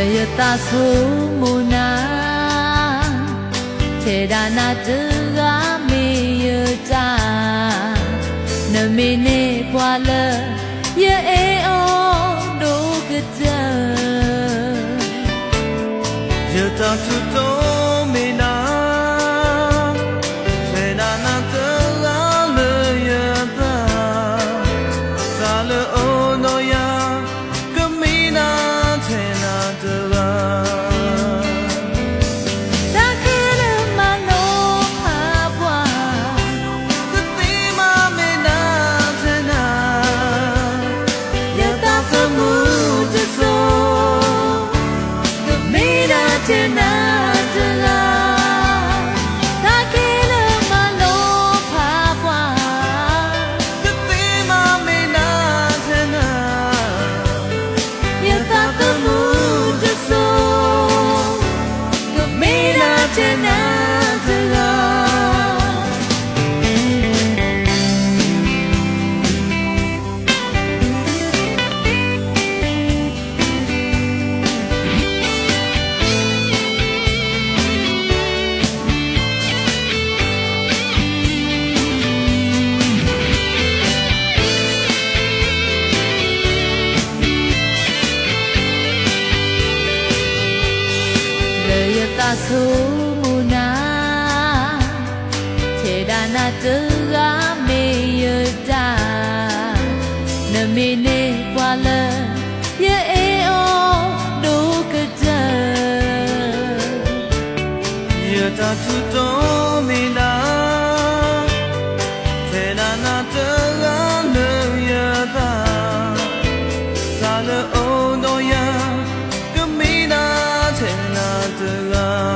lời ta số muna thế đã na tư gà mi yêu ta nợ mi nê qua lơ ye e o do gata giờ ta tu to mi na thế đã na tư gà lơ ye ta ta lơ o no ya mi na thế na tư gà ta số muna thế đã na tư gà mê yêu ta nợ mi nê qua lơ ye e o do gata giờ ta tu to mi na thế đã na tư gà lơ ye ta ta lơ o no ya mi na thế na tư gà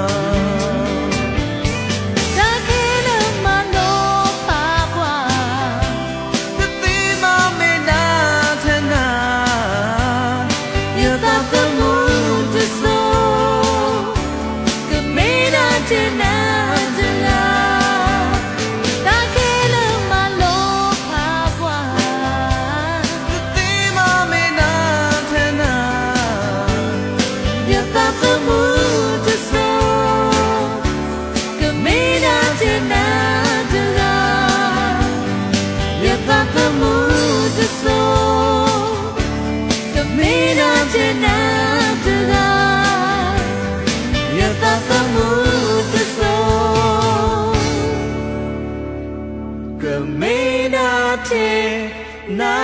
Camina te na